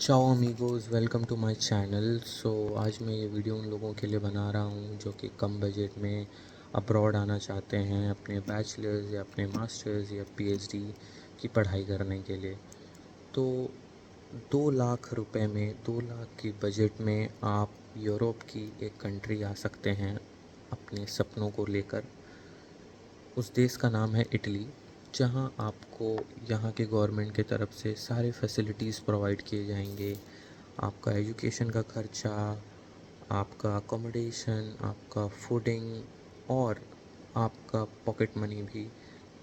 चाओ अमीगोज़, welcome to my channel. आज मैं ये वीडियो उन लोगों के लिए बना रहा हूँ जो कि कम बजट में अब्रॉड आना चाहते हैं अपने बैचलर्स या अपने मास्टर्स या पीएचडी की पढ़ाई करने के लिए। तो 2 लाख रुपए में, 2 लाख की बजट में आप यूरोप की एक कंट्री आ सकते हैं अपने सपनों को लेकर। उस देश का नाम है इटली, जहां आपको यहाँ के गवर्नमेंट की तरफ से सारे फैसिलिटीज़ प्रोवाइड किए जाएंगे। आपका एजुकेशन का खर्चा, आपका अकोमोडेशन, आपका फूडिंग और आपका पॉकेट मनी भी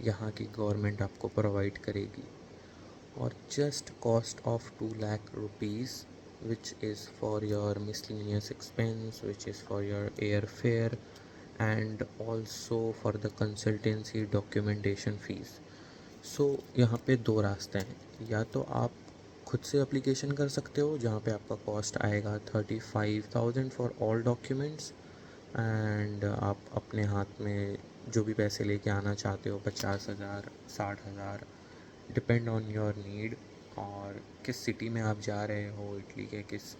यहाँ की गवर्नमेंट आपको प्रोवाइड करेगी। और just cost of 2 lakh rupees, which is for your miscellaneous expense, which is for your airfare and also for the consultancy documentation fees. यहाँ पे दो रास्ते हैं। या तो आप खुद से एप्लीकेशन कर सकते हो, जहाँ पे आपका कॉस्ट आएगा 35,000 फॉर ऑल डॉक्यूमेंट्स, एंड आप अपने हाथ में जो भी पैसे लेके आना चाहते हो, 50,000, 60,000, डिपेंड ऑन योर नीड और किस सिटी में आप जा रहे हो, इटली के किस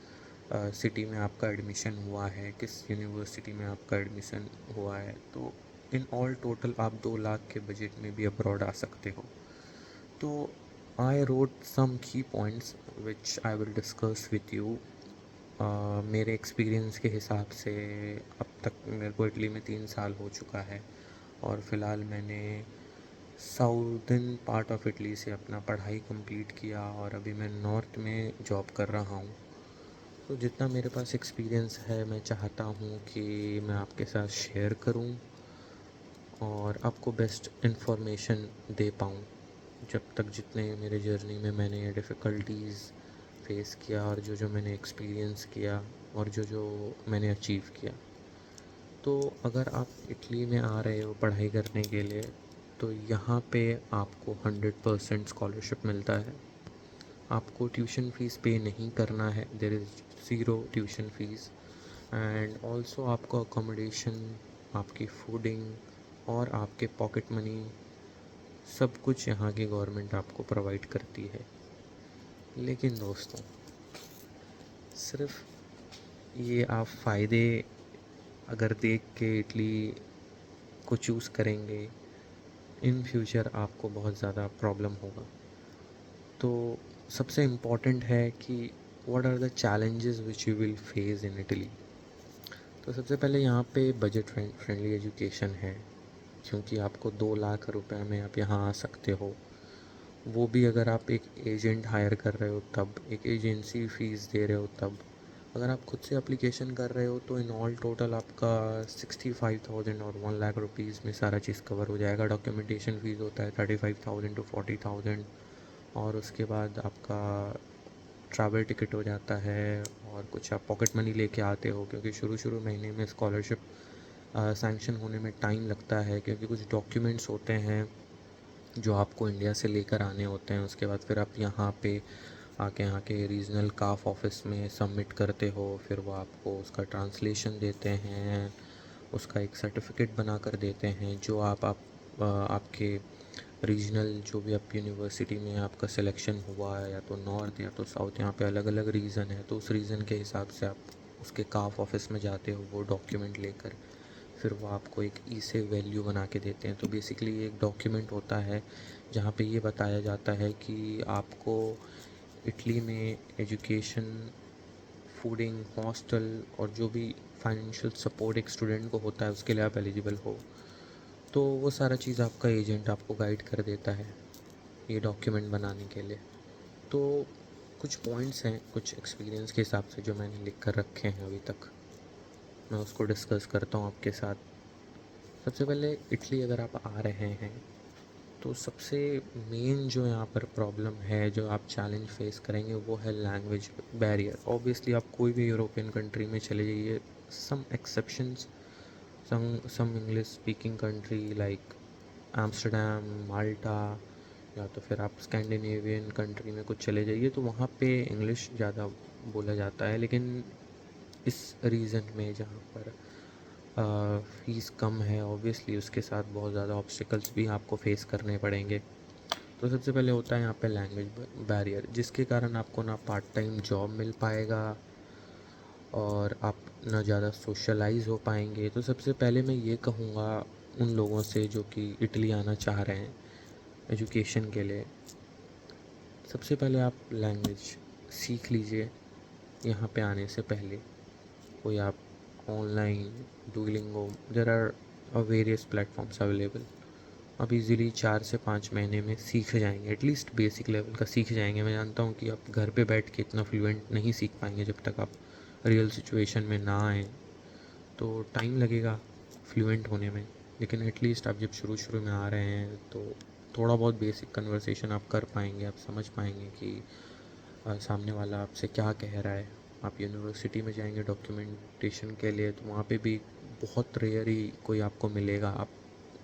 सिटी में आपका एडमिशन हुआ है, किस यूनिवर्सिटी में आपका एडमिशन हुआ है। तो इन ऑल टोटल आप 2 लाख के बजट में भी अब्रॉड आ सकते हो। तो आई रोट सम की points which I will discuss with you. मेरे एक्सपीरियंस के हिसाब से अब तक मेरे को इटली में 3 साल हो चुका है और फ़िलहाल मैंने साउदर्न पार्ट ऑफ इटली से अपना पढ़ाई कंप्लीट किया और अभी मैं नॉर्थ में जॉब कर रहा हूँ। तो जितना मेरे पास एक्सपीरियंस है मैं चाहता हूँ कि मैं आपके साथ शेयर करूँ और आपको बेस्ट इन्फॉर्मेशन दे पाऊँ। जब तक जितने मेरे जर्नी में मैंने डिफ़िकल्टीज़ फेस किया और जो जो मैंने एक्सपीरियंस किया और जो जो मैंने अचीव किया। तो अगर आप इटली में आ रहे हो पढ़ाई करने के लिए, तो यहाँ पे आपको 100% स्कॉलरशिप मिलता है। आपको ट्यूशन फ़ीस पे नहीं करना है, there is zero tuition fees. And also आपको अकोमोडेशन, आपकी फूडिंग और आपके पॉकेट मनी, सब कुछ यहाँ की गवर्नमेंट आपको प्रोवाइड करती है। लेकिन दोस्तों, सिर्फ ये आप फ़ायदे अगर देख के इटली को चूज़ करेंगे, इन फ्यूचर आपको बहुत ज़्यादा प्रॉब्लम होगा। तो सबसे इम्पॉर्टेंट है कि what are the challenges which you will face in Italy. तो सबसे पहले यहाँ पे बजट फ्रेंडली एजुकेशन है, क्योंकि आपको 2 लाख रुपए में आप यहाँ आ सकते हो। वो भी अगर आप एक एजेंट हायर कर रहे हो तब, एक एजेंसी फ़ीस दे रहे हो तब। अगर आप खुद से एप्लीकेशन कर रहे हो तो इन ऑल टोटल आपका 65,000 और 1 लाख रुपीज़ में सारा चीज़ कवर हो जाएगा। डॉक्यूमेंटेशन फ़ीस होता है 35,000 टू 40,000 और उसके बाद आपका ट्रैवल टिकट हो जाता है और कुछ आप पॉकेट मनी लेके आते हो, क्योंकि शुरू शुरू महीने में स्कॉलरशिप सैंक्शन होने में टाइम लगता है, क्योंकि कुछ डॉक्यूमेंट्स होते हैं जो आपको इंडिया से लेकर आने होते हैं। उसके बाद फिर आप यहाँ पे आके यहाँ के रीजनल काफ ऑफिस में सबमिट करते हो, फिर वो आपको उसका ट्रांसलेशन देते हैं, उसका एक सर्टिफिकेट बना कर देते हैं, जो आपके रीजनल जो भी आप यूनिवर्सिटी में आपका सिलेक्शन हुआ है, या तो नॉर्थ या तो साउथ, यहाँ पे अलग अलग रीज़न है, तो उस रीज़न के हिसाब से आप उसके काफ ऑफिस में जाते हो वो डॉक्यूमेंट लेकर। फिर वो आपको एक ई से वैल्यू बना के देते हैं। तो बेसिकली ये एक डॉक्यूमेंट होता है जहाँ पे ये बताया जाता है कि आपको इटली में एजुकेशन, फूडिंग, हॉस्टल और जो भी फाइनेंशियल सपोर्ट एक स्टूडेंट को होता है उसके लिए आप एलिजिबल हो। तो वो सारा चीज़ आपका एजेंट आपको गाइड कर देता है ये डॉक्यूमेंट बनाने के लिए। तो कुछ पॉइंट्स हैं कुछ एक्सपीरियंस के हिसाब से जो मैंने लिख कर रखे हैं अभी तक, मैं उसको डिस्कस करता हूँ आपके साथ। सबसे पहले इटली अगर आप आ रहे हैं तो सबसे मेन जो यहाँ पर प्रॉब्लम है, जो आप चैलेंज फेस करेंगे, वो है लैंग्वेज बैरियर। ऑब्वियसली आप कोई भी यूरोपियन कंट्री में चले जाइए, some exceptions, some English speaking country like Amsterdam, Malta, या तो फिर आप स्कैंडिनेवियन कंट्री में कुछ चले जाइए तो वहाँ पे इंग्लिश ज़्यादा बोला जाता है। लेकिन इस रीज़न में जहाँ पर फ़ीस कम है, ऑब्वियसली उसके साथ बहुत ज़्यादा ऑब्स्टिकल्स भी आपको फेस करने पड़ेंगे। तो सबसे पहले होता है यहाँ पे लैंग्वेज बैरियर, जिसके कारण आपको ना पार्ट टाइम जॉब मिल पाएगा और आप ना ज़्यादा सोशलाइज हो पाएंगे। तो सबसे पहले मैं ये कहूँगा उन लोगों से जो कि इटली आना चाह रहे हैं एजुकेशन के लिए, सबसे पहले आप लैंग्वेज सीख लीजिए यहाँ पे आने से पहले। कोई आप online Duolingo, there are various platforms available. आप इजीली 4 से 5 महीने में सीख जाएंगे, एटलीस्ट बेसिक लेवल का सीख जाएंगे। मैं जानता हूँ कि आप घर पे बैठ के इतना फ्लुएंट नहीं सीख पाएंगे जब तक आप रियल सिचुएशन में ना आए, तो टाइम लगेगा फ्लुएंट होने में। लेकिन एटलीस्ट आप जब शुरू शुरू में आ रहे हैं तो थोड़ा बहुत बेसिक कन्वर्सेशन आप कर पाएंगे, आप समझ पाएंगे कि सामने वाला आपसे क्या कह रहा है। आप यूनिवर्सिटी में जाएंगे डॉक्यूमेंटेशन के लिए, तो वहाँ पे भी बहुत रेयर ही कोई आपको मिलेगा। आप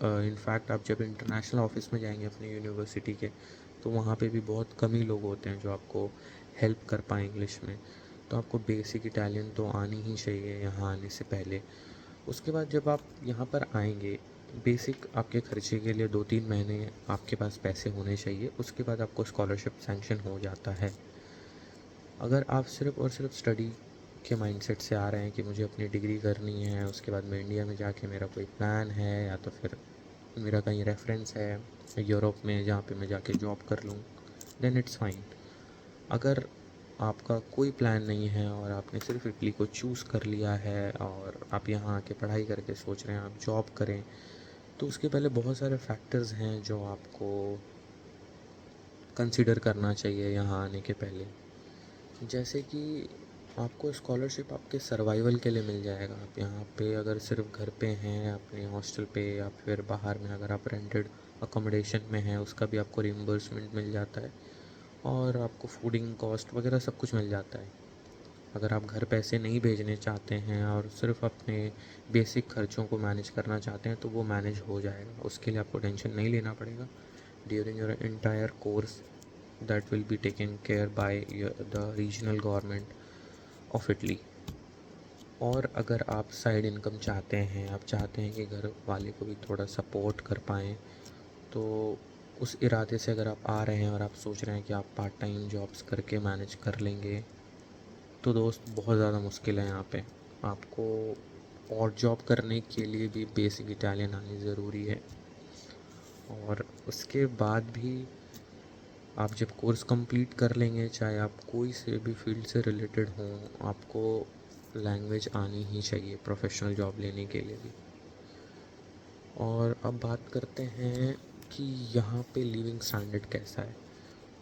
इनफैक्ट आप जब इंटरनेशनल ऑफिस में जाएंगे अपनी यूनिवर्सिटी के, तो वहाँ पे भी बहुत कम ही लोग होते हैं जो आपको हेल्प कर पाएँ इंग्लिश में। तो आपको बेसिक इटालियन तो आनी ही चाहिए यहाँ आने से पहले। उसके बाद जब आप यहाँ पर आएंगे, बेसिक आपके खर्चे के लिए 2-3 महीने आपके पास पैसे होने चाहिए। उसके बाद आपको स्कॉलरशिप सैंक्शन हो जाता है। अगर आप सिर्फ़ और सिर्फ स्टडी के माइंडसेट से आ रहे हैं कि मुझे अपनी डिग्री करनी है, उसके बाद मैं इंडिया में जाके मेरा कोई प्लान है, या तो फिर मेरा कहीं रेफरेंस है यूरोप में जहाँ पे मैं जाके जॉब कर लूँ, देन इट्स फाइन। अगर आपका कोई प्लान नहीं है और आपने सिर्फ इटली को चूज़ कर लिया है और आप यहाँ आके पढ़ाई करके सोच रहे हैं आप जॉब करें, तो उसके पहले बहुत सारे फैक्टर्स हैं जो आपको कंसिडर करना चाहिए यहाँ आने के पहले। जैसे कि आपको स्कॉलरशिप आपके सर्वाइवल के लिए मिल जाएगा। आप यहाँ पे अगर सिर्फ घर पे हैं अपने हॉस्टल पे, या फिर बाहर में अगर आप रेंटेड अकोमोडेशन में हैं, उसका भी आपको रिम्बर्समेंट मिल जाता है और आपको फूडिंग कॉस्ट वगैरह सब कुछ मिल जाता है। अगर आप घर पैसे नहीं भेजने चाहते हैं और सिर्फ अपने बेसिक खर्चों को मैनेज करना चाहते हैं, तो वो मैनेज हो जाएगा, उसके लिए आपको टेंशन नहीं लेना पड़ेगा। During your entire course that will be taken care by the regional government of Italy। और अगर आप साइड इनकम चाहते हैं, आप चाहते हैं कि घर वाले को भी थोड़ा सपोर्ट कर पाएँ, तो उस इरादे से अगर आप आ रहे हैं और आप सोच रहे हैं कि आप पार्ट टाइम जॉब्स करके मैनेज कर लेंगे, तो दोस्त बहुत ज़्यादा मुश्किल है यहाँ पे। आपको और जॉब करने के लिए भी बेसिक इटालियन आनी ज़रूरी है। और उसके बाद भी आप जब कोर्स कंप्लीट कर लेंगे, चाहे आप कोई से भी फील्ड से रिलेटेड हों, आपको लैंग्वेज आनी ही चाहिए प्रोफेशनल जॉब लेने के लिए भी। और अब बात करते हैं कि यहाँ पे लिविंग स्टैंडर्ड कैसा है।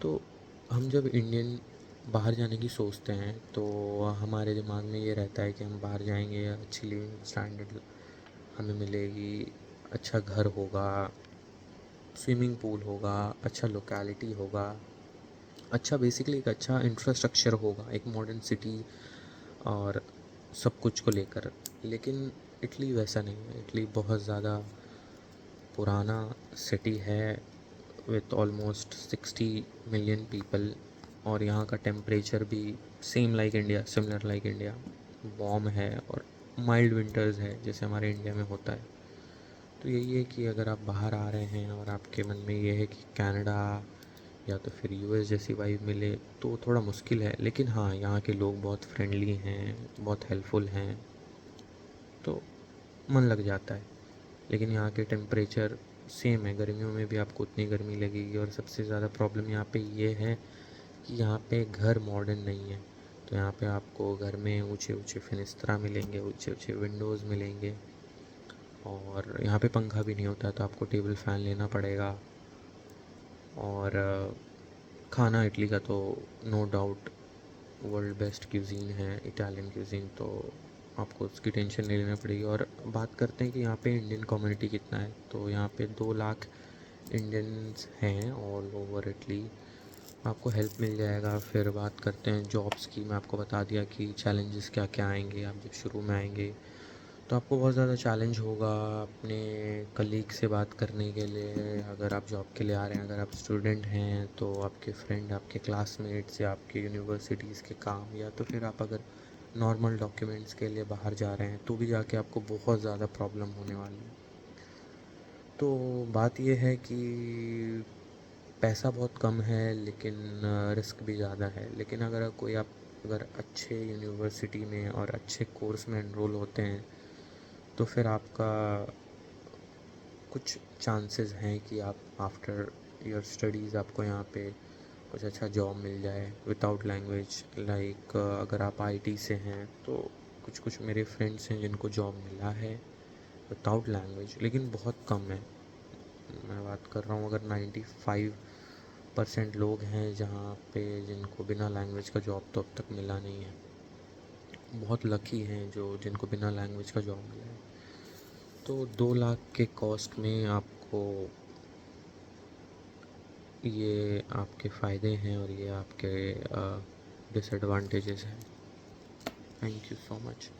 तो हम जब इंडियन बाहर जाने की सोचते हैं, तो हमारे दिमाग में ये रहता है कि हम बाहर जाएंगे, अच्छी लिविंग स्टैंडर्ड हमें मिलेगी, अच्छा घर होगा, स्विमिंग पूल होगा, अच्छा लोकेलिटी होगा, अच्छा बेसिकली एक अच्छा इंफ्रास्ट्रक्चर होगा, एक मॉडर्न सिटी और सब कुछ को लेकर। लेकिन इटली वैसा नहीं है। इटली बहुत ज़्यादा पुराना सिटी है विथ ऑलमोस्ट 60 मिलियन पीपल। और यहाँ का टेम्परेचर भी same like India, similar like India, warm है और माइल्ड विंटर्स है जैसे हमारे इंडिया में होता है। तो यही है कि अगर आप बाहर आ रहे हैं और आपके मन में ये है कि कनाडा या तो फिर यूएस जैसी वाइब मिले, तो थोड़ा मुश्किल है। लेकिन हाँ, यहाँ के लोग बहुत फ्रेंडली हैं, बहुत हेल्पफुल हैं, तो मन लग जाता है। लेकिन यहाँ के टेम्परेचर सेम है, गर्मियों में भी आपको उतनी गर्मी लगेगी। और सबसे ज़्यादा प्रॉब्लम यहाँ पे ये है कि यहाँ पे घर मॉडर्न नहीं है। तो यहाँ पे आपको घर में ऊंचे ऊंचे फिनिस्त्रा मिलेंगे, ऊंचे ऊंचे विंडोज़ मिलेंगे, और यहाँ पे पंखा भी नहीं होता, तो आपको टेबल फ़ैन लेना पड़ेगा। और खाना इटली का तो no doubt world best cuisine है इटालियन क्यूज़ीन, तो आपको उसकी टेंशन नहीं लेना पड़ेगी। और बात करते हैं कि यहाँ पे इंडियन कम्युनिटी कितना है, तो यहाँ पे 2 लाख इंडियंस हैं ऑल ओवर इटली। आपको हेल्प मिल जाएगा। फिर बात करते हैं जॉब्स की। मैं आपको बता दिया कि चैलेंजेस क्या क्या आएंगे आप जब शुरू में आएंगे। तो आपको बहुत ज़्यादा चैलेंज होगा अपने कलीग से बात करने के लिए अगर आप जॉब के लिए आ रहे हैं। अगर आप स्टूडेंट हैं तो आपके फ्रेंड, आपके क्लासमेट्स या आपके यूनिवर्सिटीज़ के काम, या तो फिर आप अगर नॉर्मल डॉक्यूमेंट्स के लिए बाहर जा रहे हैं, तो भी जाके आपको बहुत ज़्यादा प्रॉब्लम होने वाली है। तो बात यह है कि पैसा बहुत कम है लेकिन रिस्क भी ज़्यादा है। लेकिन अगर अच्छे यूनिवर्सिटी में और अच्छे कोर्स में एनरोल होते हैं तो फिर आपका कुछ चांसेस हैं कि आप आफ्टर योर स्टडीज़ आपको यहाँ पे कुछ अच्छा जॉब मिल जाए विदाउट लैंग्वेज। लाइक अगर आप आईटी से हैं तो कुछ कुछ मेरे फ्रेंड्स हैं जिनको जॉब मिला है विदाउट लैंग्वेज, लेकिन बहुत कम है। मैं बात कर रहा हूँ अगर 95% लोग हैं जहाँ पे जिनको बिना लैंग्वेज का जॉब तो अब तक मिला नहीं है। बहुत लकी हैं जो जिनको बिना लैंग्वेज का जॉब मिला है। तो 2 लाख के कॉस्ट में आपको ये आपके फ़ायदे हैं और ये आपके डिसएडवांटेजेस हैं। Thank you so much.